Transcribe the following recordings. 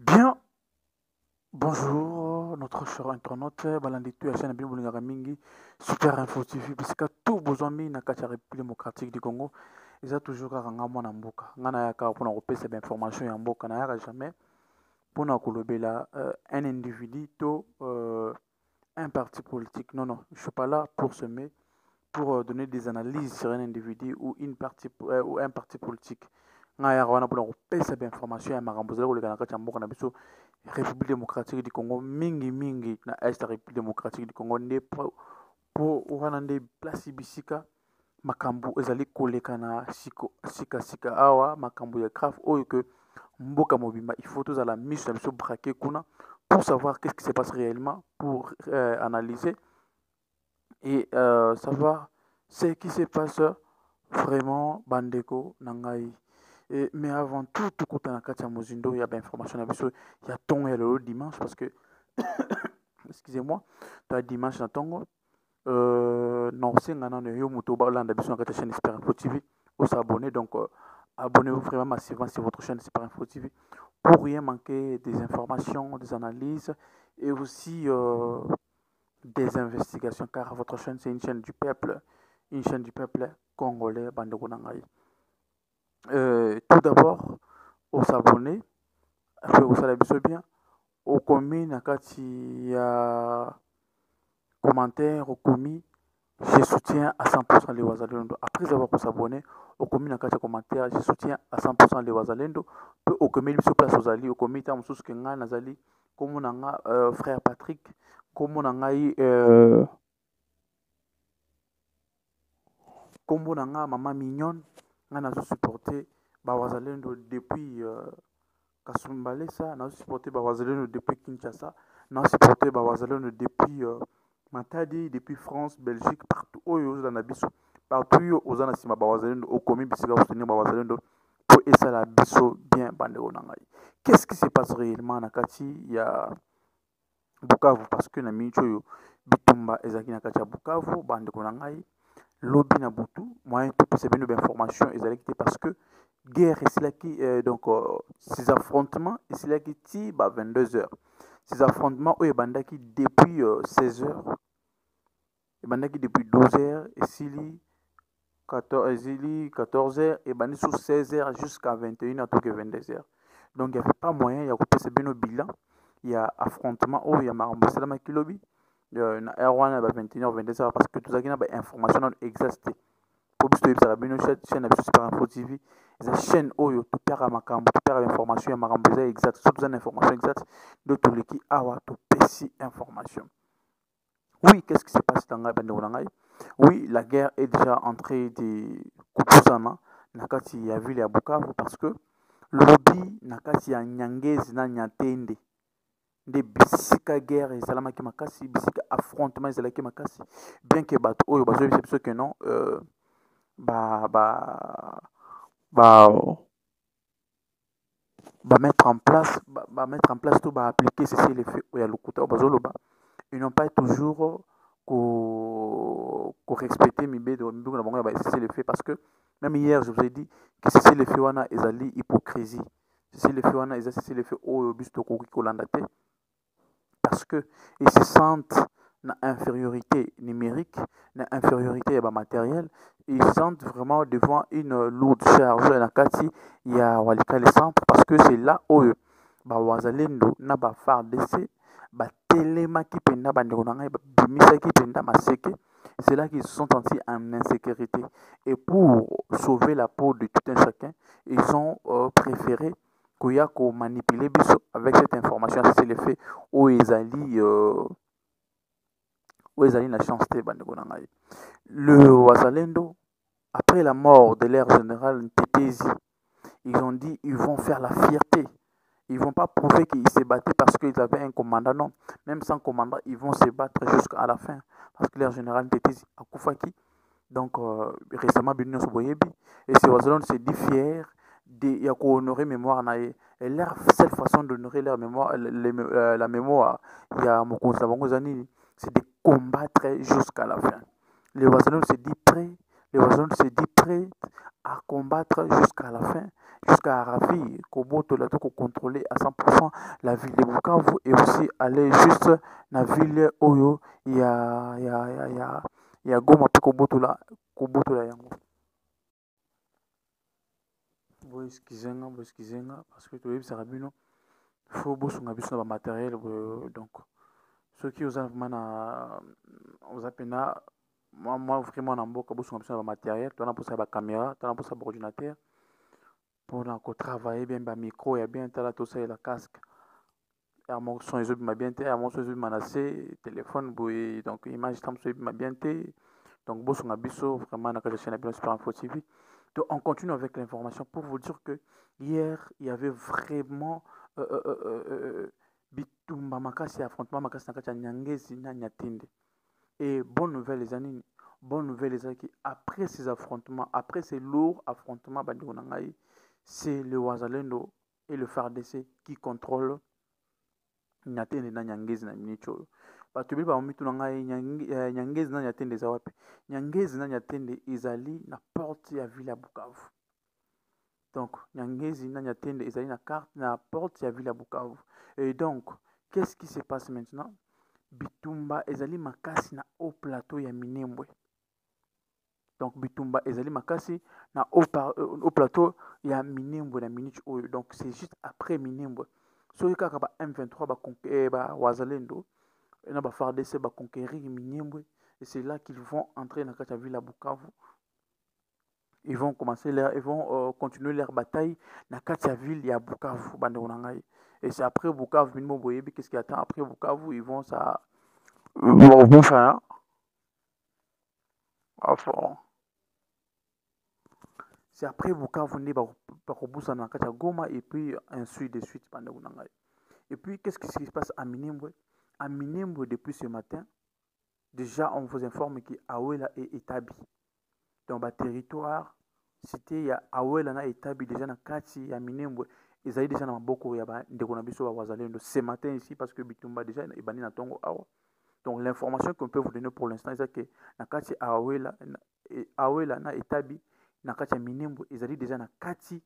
Bien, bonjour, notre cher internaute, balandi tu ya chaîne bien bolingaka mingi, Super Info TV, bisika tout besoin mi na kati ya République démocratique du Congo, eza toujours kaka nga mwana mboka, nga nayaka mpona kopesa ba information ya mboka, nayaka jamais mpona kolobela un individu to un parti politique. Non, non, je suis pas là pour semer, pour donner des analyses sur un individu ou ou un parti politique. Nga yaka wana mpona kopesa ba information ya makambo ezali koleka na kati ya mboka na biso République démocratique du Congo mingi mingi na est ya République démocratique du Congo nde po wana nde place bisika makambo ezali koleka na sika awa makambo ya grave oyo que mboka mobimba il faut tozala miso na biso braqué kuna pour savoir qu'est-ce qui se passe réellement pour analyser et savoir ce qui se passe vraiment bandeko na ngai. Mais avant tout tokota na kati ya mozindo ya bainformation na biso ya ntongo ya lelo dimanche parce que excusez-moi toya dimanche na ntongo na kosenga nano yo moto balanda biso na kati ya chaîne Super Info TV osabonner donc abonnez-vous vraiment massivement sur votre chaîne Super Info TV pour rien manquer des informations, des analyses et aussi des investigations car votre chaîne c'est une chaîne du peuple congolais bandeko na ngai. Tout d'abord au s'abonner au sala biso bien au commis na kati ya commentaire au commis je soutiens à 100% les wazalendo après avoir s'abonner au commis na kati ya commentaire je soutiens à 100% les wazalendo pe au commis biso place ozali au commis ta mosusu ke ngai nazali komo na nga frère Patrick komo na ngai kombo na nga mama mignonne nga nazo supporter bawazalendo depuis Kasumbalesa, nazo supporter bawazalendo depuis Kinshasa, nazo supporter bawazalendo depuis Matadi, depuis France, Belgique, partout oyo oza na biso, partout oyo oza na sima bawazalendo okomi bisika soutenir bawazalendo po esala biso bien bandeko na ngai. Qu'est-ce qui se passe réellement na kati ya Bukavu parce que na minute oyo bitumba ezaki na kati ya Bukavu bandeko na ngai lobi na butu moyen topesa bino bainformation ezalaki te parce que guerre esilaki donc ces affrontements esilaki ti 22h ces affrontements oyo ebandaki depuis 16h ebandaki depuis 12h esili 14h ebandi sur 16h jusqu'à 21h to 22h donc il n'y avait pas moyen ya kopesa bino bilan ya affrontement oyo ya makambo esalamaki lobi na R1 ba 21h 22h parce que tozalaki na bainformation non exacte po biso toyebisaka bino chaîne na biso Super Info TV eza chaîne oyo topiaka makambo topiaka bainformation ya makambo eza exacte surtout eza na information exacte nde toleki awa topesi information. Oui, qu'est-ce qui se passe dans bandeko na ngai? Oui, la guerre est déjà entrée de kupusana na kati ya ville ya Bukavu parce que lobi na kati ya Nyangezi na Nyatende nde bisika guerre esalamaki makasi bisika affrontement ezalaki makasi bien que bato oyo bazoyebisa biso ke non mettre en place tout appliquer ceci les faits oyo ya lokuta oyo bazoloba ils n'ont pas toujours respecter mibeko na bango ya ceci les faits parce que même hier je vous ai dit que ceci les faits wana ezali hypocrisie ceci les faits wana eza ceci les faits oyo biso tokoki kolanda te parce que ils se sentent na infériorité numérique, na infériorité ya matériel, ils se sentent vraiment devant une lourde charge na kati ya Walikale centre parce que c'est là où ba wazalendo na ba FARDC ba telemaki penda bandeko na ngai bimisaki penda maseke, c'est là qu'ils se sont sentis en insécurité et pour sauver la peau de tout un chacun, ils ont préféré koya ko manipuler biso avec cette information c'est le fait où ezali na chance te bandeko na ngai. Le wazalendo après la mort de leur général Ntetezi ils ont dit ils vont faire la fierté, ils vont pas prouver qu'ils se battaient parce qu'ils avaient un commandant, non, même sans commandant ils vont se battre jusqu'à la fin parce que leur général Ntetezi akufaki donc récemment bino soboyebi et ces wazalendo se dit fiers de honorer mémoire na et leur seule façon d'honorer leur mémoire la mémoire il y a mokonzi na bango zanini c'est de combattre jusqu'à la fin. Les wazalendo se dit prêts, les Wazalendo se dit prêts à combattre jusqu'à la fin, jusqu'à Ravi, Koboto, là, pour contrôler à 100% la ville de Bukavu et aussi aller juste dans la ville Oyo, il y a Goma, puis Koboto là, yango. Boeskizenga, parce que tu sais, il faut bosser na matériel, donc. Ceux qui osent vraiment aux apena moi vraiment na mboka boso na matériel tu as pour ça ba caméra tu as pour ça ba ordinateur pour travailler bien ba micro ya bien tala tout ça et la casque ya mon son les ma bien té ya mon son les menacé téléphone boy donc image tam so ma bien té donc boso na biso vraiment na ka chaîne bien Super Info TV. Donc on continue avec l'information pour vous dire que hier il y avait vraiment bitumba makasi affrontement makasi na kati ya Nyangezi na Nyatende. Et bonne nouvelle les amis, bonne nouvelle les amis, après ces affrontements, après ces lourds affrontements, c'est le Wazalendo et le FARDC qui contrôlent Nyatende na Nyangezi na Minicho. Bato ba mitu na ngai Nyangezi na Nyatende za wapi? Nyangezi na Nyatende izali na porte ya ville ya Bukavu. Donc Nyangezi na Nyatende izali na carte na porte ya ville ya Bukavu. Et donc, qu'est-ce qui se passe maintenant? Bitumba ezali makasi na au plateau ya Minembwe. Donc bitumba ezali makasi na au plateau ya Minembwe na Minichi oyo. Donc c'est juste après Minembwe. Soki kaka ba M23 ba Wazalendo na ba FARDC ba conquérir Minembwe et c'est là qu'ils vont entrer dans la ville à Bukavu. Ils vont continuer leur bataille dans la ville ya Bukavu bande ngai. Et c'est après Bukavu Minimo Boyebi qu'est-ce qui attend après Bukavu ils vont ça bon faire enfin c'est après Bukavu ne ba kobusa na kati ya Goma et puis ensuite de suite bande ngai. Et puis qu'est-ce qui se passe à Minembwe? À Minembwe depuis ce matin déjà on vous informe que Awela est établi dans le territoire cité ya Awela na établi déjà na kati ya Minembwe. Ils ont déjà na maboko ya ndeko na biso ba Wazalendo ce matin ici parce que Bitumba déjà ebani na tongo awa. Donc l'information qu'on peut vous donner pour l'instant c'est que na kati Awela na établi na kati ya Minembwe ils ont déjà na kati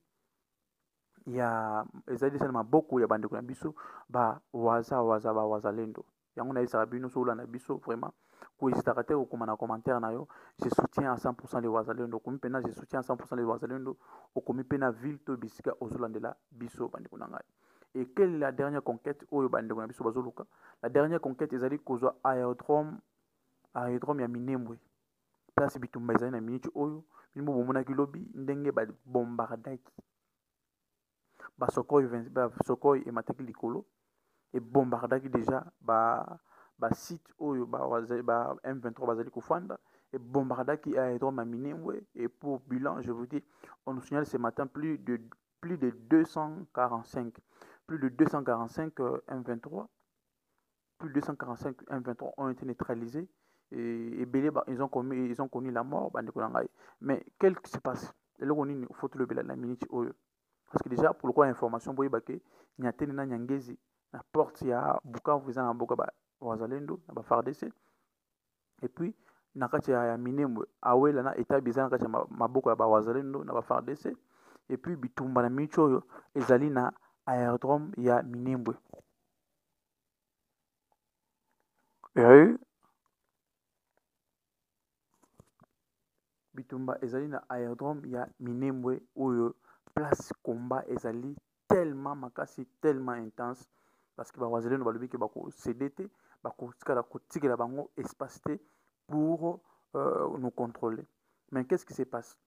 ya ezali déjà na maboko ya bandeko na biso ba Wazalendo. Yango na isa bino so la na biso vraiment ko hésitera te okoma na commentaire na yo je soutiens à 100% les Wazalendo komi pena je soutiens à 100% les Wazalendo okomi pena ville to bisika ozolandela biso bandeko na ngai. Et quelle est la dernière conquête oyo bandeko na biso bazoluka? La dernière conquête ezali kozwa aérodrome ya Minembwe. Place bitumba ezali na minute oyo bino bomonaki lobi ndenge ba bombardaki Sokoi et mataki likolo et bombardaki déjà ba site oyo ba M23 bazali kofanda et bombardaki aérodrome à Minembwe. Et pour bilan je vous dis on nous signale ce matin plus de 245 M23 plus de 245 M23 ont été neutralisés et ils ont connu la mort mais qu'est-ce qui se passe? Il faut le la minute oyo. Parce que déjà, pour le coup, l'information, il y a na Nyangezi, la porte, il y a Bukavu, il y a Wazalendo, il y a FARDC. Et puis, il y a Minembwe, Awela, na établi, il y a Maboko, il y a Wazalendo, il y a FARDC. Et puis, Bitumba, na Michoyo, il y a na aérodrome, il y a Minembwe. Bitumba, il y a na aérodrome, il y a Minembwe, où place combat ezali tellement makasi tellement intense parce que Wazalendo balobi que bako CDT bako tikela bango espace pour nous contrôler. Mais qu'est-ce qui se passe?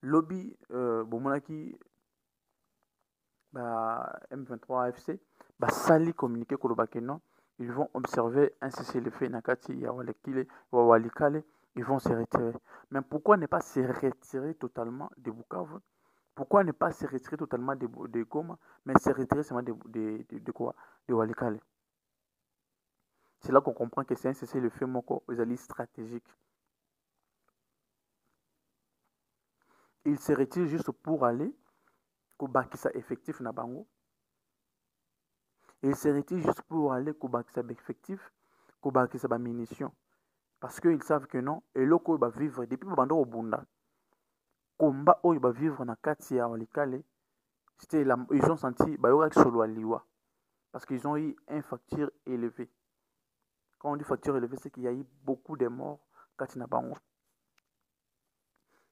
Lobby bomonaki M23 AFC sali communiqué kolobake non ils vont observer un cessez-le-feu nakati ya Walikale, ils vont se retirer. Mais pourquoi ne pas se retirer totalement de Bukavu? Pourquoi ne pas se retirer totalement de Goma, mais se retirer seulement de quoi? De Walikale. C'est là qu'on comprend que c'est un cessez-le-feu stratégique. Il se retire juste pour aller Kobakisa effectif na bango. Il se retire juste pour aller Kobakisa effectif, Kobakisa ba munitions. Parce qu'ils savent que non, et loko va vivre depuis bando au bunda. Combat il va vivre na kati ya walikale. Ils ont senti bayoka solo liwa parce qu'ils ont eu une facture élevée. Quand on dit facture élevée, c'est qu'il y a eu beaucoup de morts kati na bango.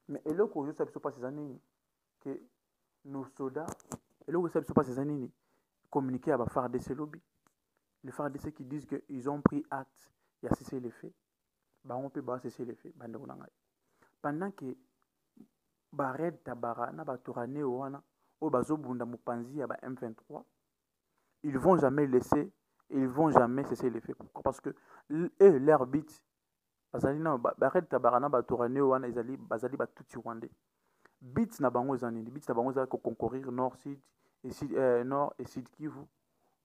Mais eloko yo sabiso pas ces années que nos soldats eloko sabiso pas ces années communiquer à FARDC lobby. Les FARDC qui disent qu'ils ont pris acte et a cessé les faits. On peut cesser les faits. Pendant que Red Tabara na baturane wana o bazobunda mupanzi ya ba M23, ils vont jamais cesser les faits. Pourquoi? Parce que leur but bazali na Red Tabara na baturane wana ezali bazali batuti rwandais. But na bango ezanini, but na bango ezali ko concourir nord et sud Kivu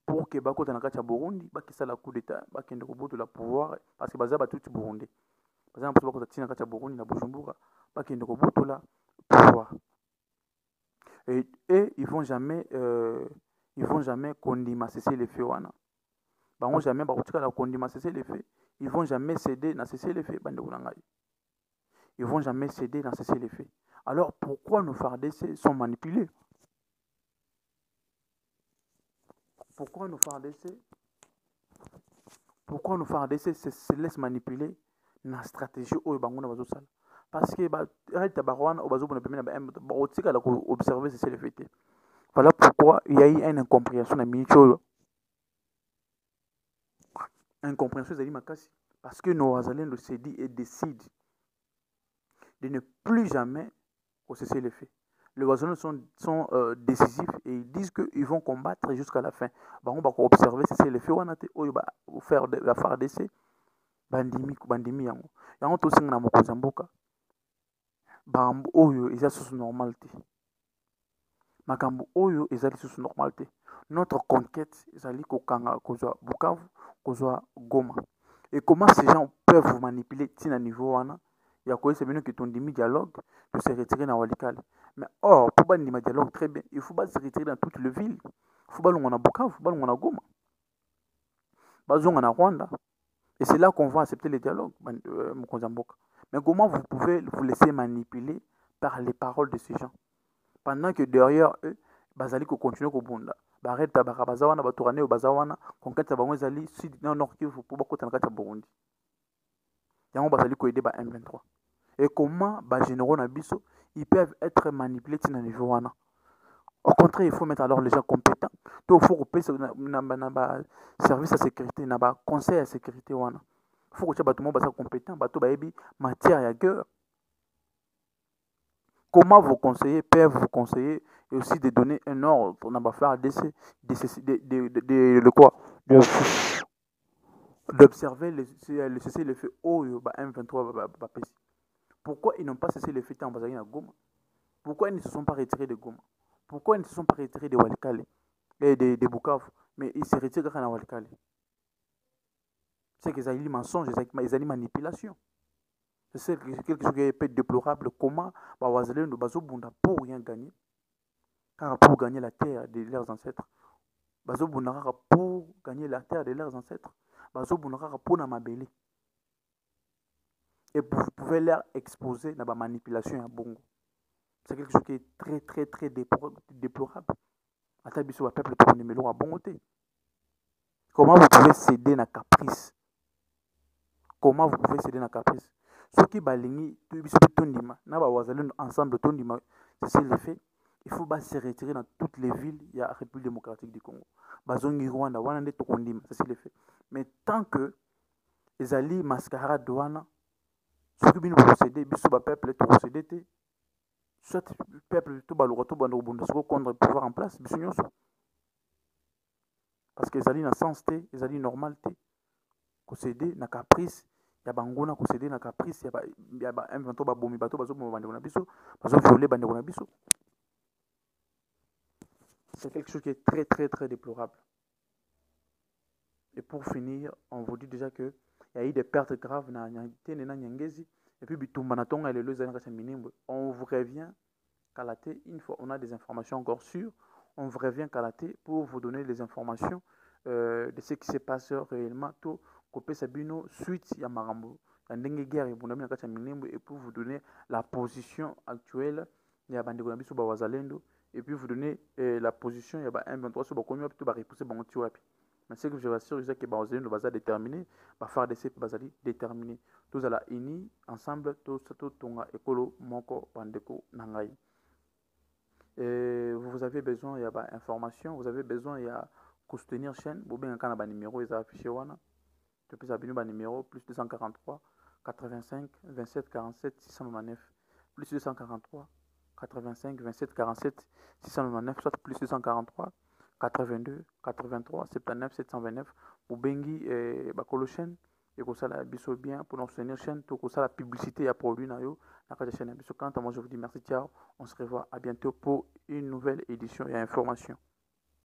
pour que bakota na kati ya Burundi bakisa la coup d'état bakende koboto la pouvoir parce que bazali batuti burundais. Bazali na bakota tina kati ya Burundi na Bujumbura bakende koboto la pouvoir. Et ils vont jamais kondima cesser les faits wana. Bango jamais bakotika la kondima cesser les faits. Ils vont jamais céder na cesser les faits bande kunangai. Ils vont jamais céder na cesser les faits. Alors pourquoi nos FARDC sont manipulés? Pourquoi nos FARDC se laissent manipuler na stratégie oyo bango na bazosala? Parce que tabarwana obazobona pemena ba otika la observer cesser les faits. Voilà pourquoi il y a eu une incompréhension na minute oyo. Incompréhension zali makasi parce que nos Wazalendo se dit et décident de ne plus jamais cesser les faits. Les Wazalendo sont décisifs et ils disent qu'ils vont combattre jusqu'à la fin. On va observer cesser les faits. On va faire la FARDC bandimi yango. Yango to singa na mokozamboka. Bambo oyo eza sous normalité. Makambo oyo ezali sous normalité. Notre conquête ezali kokanga kozwa Bukavu, kozwa Goma. Et comment ces gens peuvent vous manipuler tina niveau wana? Il y a quoi c'est bien que ton demi dialogue de se retirer dans Walikale. Mais or pour pas ndima dialogue très bien, il faut pas se retirer dans toute la ville. Il faut pas l'on a Bukavu, il faut pas l'on a Goma. Bazon a Rwanda. Et c'est là qu'on va accepter les dialogues, Mokonzamboka. Mais comment vous pouvez vous laisser manipuler par les paroles de ces gens? Pendant que derrière eux, bazali ko continuer ko bunda. Red Tabara bazawana baturane o bazawana conquête bango ezali sud nord Kivu pour bakota na kati ya Burundi. Yango bazali ko aider ba M23. Et comment ba généraux na biso ils peuvent être manipulés tina niveau wana? Au contraire, il faut mettre alors les gens compétents. Donc il faut couper na ba service à sécurité na ba conseil à sécurité wana. Il faut que tout le monde soit compétent, bato ba ebi matière ya guerre. Comment vos conseillers peuvent vous conseiller et aussi de donner un ordre pour faire d'observer le cesser le feu M23 Pourquoi ils n'ont pas cessé le feu en Bazali à Goma? Pourquoi ils ne se sont pas retirés de Goma? Pourquoi ils ne se sont pas retirés de Walikale et de Bukavu, mais ils se retirent à Walikale? C'est qu'ils ont eu mensonge, ils ont eu manipulation. C'est quelque chose qui est peu déplorable. Comment Wazalendo bazobunda pour rien gagner, car pour gagner la terre de leurs ancêtres, bazobunda pour gagner la terre de leurs ancêtres, bazobunda pour na mabele. Et vous pouvez leur exposer dans la manipulation à Bongo. C'est quelque chose qui est très très très déplorable. Atabiso wa peuple to numéro à Bongoté. Comment vous pouvez céder na caprice? Comment vous pouvez céder na caprice? Ceux qui balingi tondima na ba Wazalendo ensemble tondima, c'est le fait. Il faut se retirer dans toutes les villes. Il y a la République démocratique du Congo. Bazongi Rwanda wana nde tokondima, c'est le fait. Mais tant que les alliés mascarade wana, ceux qui viennent procéder, biso ba peuple to procéder, soit peuple to baluka to bando bunda soko contre le pouvoir en place, biso nyonso. Parce que les alliés na sens té, les alliés normalité, procéder na caprice. Ya bangona kosede na caprice ya ba M23 ba bomi bato bazo mo bande na biso bazo violer bande na biso. C'est quelque chose qui est très très très déplorable. Et pour finir, on vous dit déjà que il y a eu des pertes graves na Nyangezi et puis bitumba na tonga lelo za ngasa minimbo. On vous revient Kalaté une fois on a des informations encore sûres, on vous revient Kalaté pour vous donner les informations de ce qui se passe réellement tout Kopé Sabino suite ya marambo ndenge guerre ebundami na kati ya Minembwe, et puis vous donner la position actuelle ya bandeko na biso ba wazalendo, et puis vous donner la position ya ba M23 so bakomi wapi to ba repousser bango ti wapi. Mais ce que je vous assure, c'est que ba wazalendo baza déterminé, ba FARDC bazali déterminé. Tous ala unis ensemble, tous tonga ekolo moko bandeko na ngai. Vous avez besoin ya ba information, vous avez besoin ya soutenir chaîne, vous bien quand ba numéro est affiché wana. Tu peux abonner ba numéro plus 243 85 27 47 699 plus 243 85 27 47 699 soit plus 243 82 83 79 729 ou bengi bakolo chaîne et comme ça la biso bien pour nous soutenir chaîne tout comme ça la publicité à produit na yo na ka chaîne biso. Quant à moi je vous dis merci, ciao, on se revoit à bientôt pour une nouvelle édition et information.